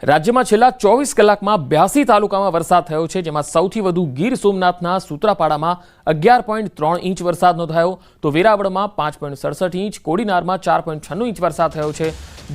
રાજ્યમાં છેલ્લા 24 કલાકમાં 82 તાલુકામાં વરસાદ થયો છે, જેમાં સૌથી વધુ ગીર સોમનાથના સૂત્રાપાડામાં 11.3 ઇંચ વરસાદ નોંધાયો, તો વેરાવળમાં 5.67 ઇંચ, કોડીનારમાં 4.96 ઇંચ વરસાદ થયો છે,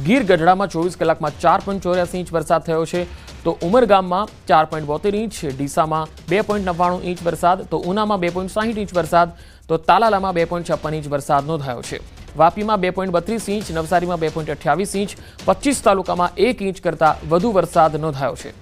ગીર ગઢડામાં 24 કલાકમાં 4.84 ઇંચ વરસાદ થયો છે, તો ઉમરગામમાં 4.72 ઇંચ, ડીસામાં 2.99 ઇંચ વરસાદ, તો ઉનામાં 2.60 ઇંચ વરસાદ, તો તાલાલામાં 2.56 ઇંચ વરસાદ નોંધાયો છે, વાપીમાં 2.32 ઇંચ, નવસારીમાં 2.28 ઇંચ, 25 તાલુકામાં 1 ઇંચ કરતાં વધુ વરસાદ નોંધાયો છે.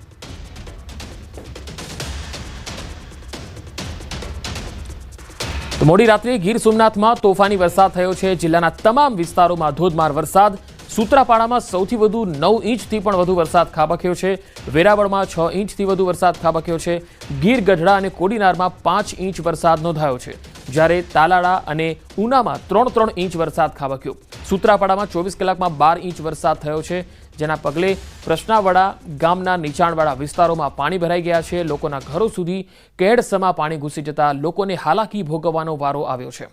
તો મોડી રાત્રે ગીર સોમનાથમાં તોફાની વરસાદ થયો છે. જિલ્લાના તમામ વિસ્તારોમાં ધોધમાર વરસાદ. સૂત્રાપાડામાં સૌથી વધુ 9 ઇંચથી પણ વધુ વરસાદ ખાબક્યો છે. વેરાવળમાં 6 ઇંચથી વધુ વરસાદ ખાબક્યો છે. ગીર ગઢડા અને કોડીનારમાં 5 ઇંચ વરસાદ નોંધાયો છે, જ્યારે તાલાળા અને ઉનામાં 3-3 ઇંચ વરસાદ ખાબક્યો. સૂત્રાપાડામાં 24 કલાકમાં 12 ઇંચ વરસાદ થયો છે, જેના પગલે પ્રશ્નાવાડા ગામના નીચાણવાળા વિસ્તારોમાં પાણી ભરાઈ ગયા છે. લોકોના ઘરો સુધી કેડસમાં પાણી ઘૂસી જતા લોકોને હાલાકી ભોગવવાનો વારો આવ્યો છે.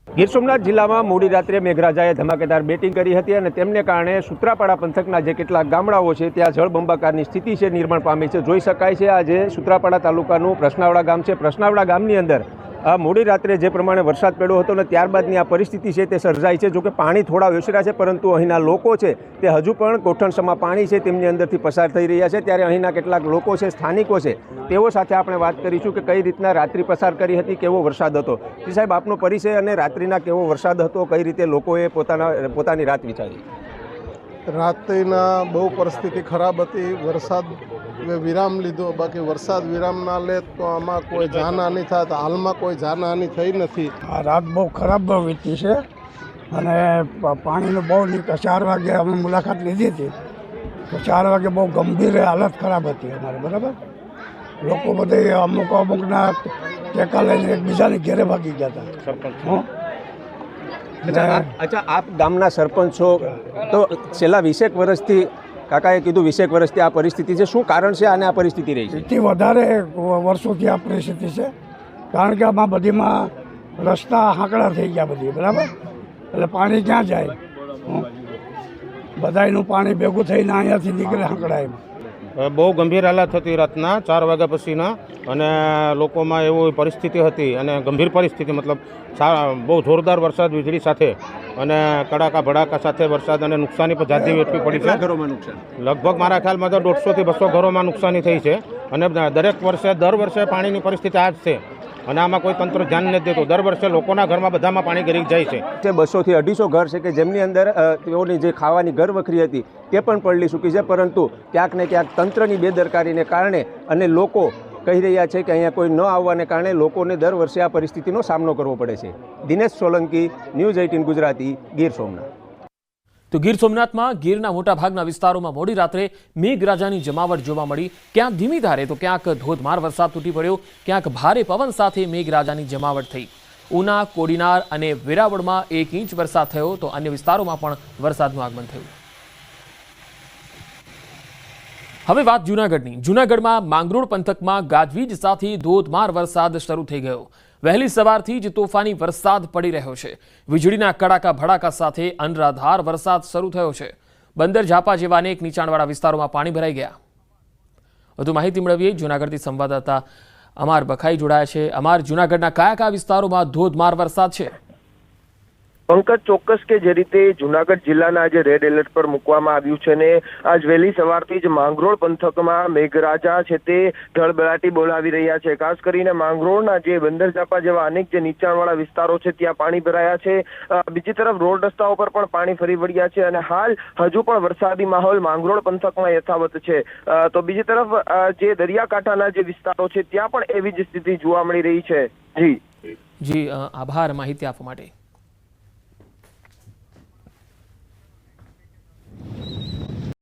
ગીર સોમનાથ જિલ્લામાં મોડી રાત્રે મેઘરાજાએ ધમાકેદાર બેટિંગ કરી હતી અને તેમને કારણે સૂત્રાપાડા પંથકના જે કેટલાક ગામડાઓ છે ત્યાં જળબંબાકારની સ્થિતિ છે નિર્માણ પામી છે. જોઈ શકાય છે આ જે સૂત્રાપાડા તાલુકાનું પ્રશ્નાવાડા ગામ છે. પ્રશ્નાવાડા ગામની અંદર મોડી રાત્રે જે પ્રમાણે વરસાદ પડ્યો હતો અને ત્યારબાદની આ પરિસ્થિતિ છે તે સર્જાઈ છે. જોકે પાણી થોડા ઓસર્યા છે, પરંતુ અહીંના લોકો છે તે હજુ પણ કોઠણસમાં પાણી છે તેમની અંદરથી પસાર થઈ રહ્યા છે. ત્યારે અહીંના કેટલાક લોકો છે, સ્થાનિકો છે, તેઓ સાથે આપણે વાત કરીશું કે કઈ રીતના રાત્રિ પસાર કરી હતી, કેવો વરસાદ હતો. જી સાહેબ, આપનો પરિચય અને રાત્રિના કેવો વરસાદ હતો, કઈ રીતે લોકોએ પોતાની રાત વિચારી? રાત્રિના બહુ પરિસ્થિતિ ખરાબ હતી. વરસાદ વિરામ લીધો, બાકી વરસાદ વિરામ ના લે તો આમાં કોઈ જાનહાની થાય. તો હાલમાં કોઈ જાનહાની થઈ નથી. આ રાત બહુ ખરાબ વીતી છે અને પાણીનો બહુ નિકાસ. 4 વાગે અમે મુલાકાત લીધી હતી, તો 4 વાગે બહુ ગંભીર હાલત ખરાબ હતી અમારે. બરાબર, લોકો બધે અમુકના ટેકા લઈને એકબીજાને ઘેરે ભાગી ગયા હતા. અચ્છા, આપ ગામના સરપંચ છો, તો છેલ્લા 20 વર્ષથી, કાકાએ કીધું 20 વર્ષથી આ પરિસ્થિતિ છે. શું કારણ છે આને આ પરિસ્થિતિ રહી છે? સૌથી વધારે વર્ષોથી આ પરિસ્થિતિ છે, કારણ કે આમાં બધીમાં રસ્તા હાંકડા થઈ ગયા બધી. બરાબર, એટલે પાણી ક્યાં જાય? બધાનું પાણી ભેગું થઈને અહીંયાથી નીકળે હાંકડામાં. બહુ ગંભીર હાલત હતી રાતના 4 વાગ્યા પછીના, અને લોકોમાં એવી પરિસ્થિતિ હતી અને ગંભીર પરિસ્થિતિ, મતલબ બહુ જોરદાર વરસાદ વીજળી સાથે અને કડાકા ભડાકા સાથે વરસાદ અને નુકસાની પણ જાજી વેઠવી પડી છે. ઘરોમાં નુકસાન લગભગ મારા ખ્યાલમાં તો 150 થી 200 ઘરોમાં નુકસાની થઈ છે. અને દર વર્ષે પાણીની પરિસ્થિતિ આ જ છે અને આમાં કોઈ તંત્ર ધ્યાન નથી દેતું. દર વર્ષે લોકોના ઘરમાં બધામાં પાણી ગરી જાય છે. 200 થી 250 ઘર છે કે જેમની અંદર તેઓની જે ખાવાની ઘર વખરી હતી તે પણ પડલી ચૂકી છે, પરંતુ ક્યાંક ને ક્યાંક તંત્રની બેદરકારીને કારણે અને લોકો કહી રહ્યા છે કે અહીંયા કોઈ ન આવવાને કારણે લોકોને દર વર્ષે આ પરિસ્થિતિનો સામનો કરવો પડે છે. દિનેશ સોલંકી, ન્યૂઝ 18 ગુજરાતી, ગીર સોમનાથ. તો ગીર સોમનાથમાં ગીરના મોટાભાગના વિસ્તારોમાં મોડી રાત્રે મેઘરાજાની જમાવટ જોવા મળી. ક્યાંક ધીમી ધારે તો ક્યાંક ધોધમાર વરસાદ તૂટી પડ્યો, ક્યાંક ભારે પવન સાથે મેઘરાજાની જમાવટ થઈ. ઉના, કોડીનાર અને વેરાવળમાં 1 ઇંચ વરસાદ થયો, તો અન્ય વિસ્તારોમાં પણ વરસાદનું આગમન થયું. હવે વાત જૂનાગઢની. જૂનાગઢમાં માંગરોળ પંથકમાં ગાજવીજ સાથે ધોધમાર વરસાદ શરૂ થઈ ગયો. વહેલી સવારથી જ તોફાની વરસાદ પડી રહ્યો છે. વીજળીના કડાકા ભડાકા સાથે અનરાધાર વરસાદ શરૂ થયો છે. બંદર ઝાપા જેવા અનેક નીચાણવાળા વિસ્તારોમાં પાણી ભરાઈ ગયા. વધુ માહિતી મેળવીએ જૂનાગઢથી સંવાદદાતા અમાર બખાઈ જોડાયા છે. અમાર, જૂનાગઢના કયા વિસ્તારોમાં ધોધમાર વરસાદ છે? પંકજ, ચોક્કસ કે જે રીતે જૂનાગઢ જિલ્લાના આજે રેડ એલર્ટ પર મૂકવામાં આવ્યું છે ને આજ વહેલી સવારથી જ માંગરોળ પંથકમાં મેઘરાજા છે તે ધડબડાટી બોલાવી રહ્યા છે. ખાસ કરીને માંગરોળના જે બંદર ઝાપા જેવા અનેક જે નીચાણવાળા વિસ્તારો છે ત્યાં પાણી ભરાયા છે. બીજી તરફ રોડ રસ્તાઓ પર પણ પાણી ફરી વળ્યા છે અને હાલ હજુ પણ વરસાદી માહોલ માંગરોળ પંથકમાં યથાવત છે. તો બીજી તરફ જે દરિયાકાંઠાના જે વિસ્તારો છે ત્યાં પણ એવી જ સ્થિતિ જોવા મળી રહી છે. જી આભાર માહિતી આપવા માટે.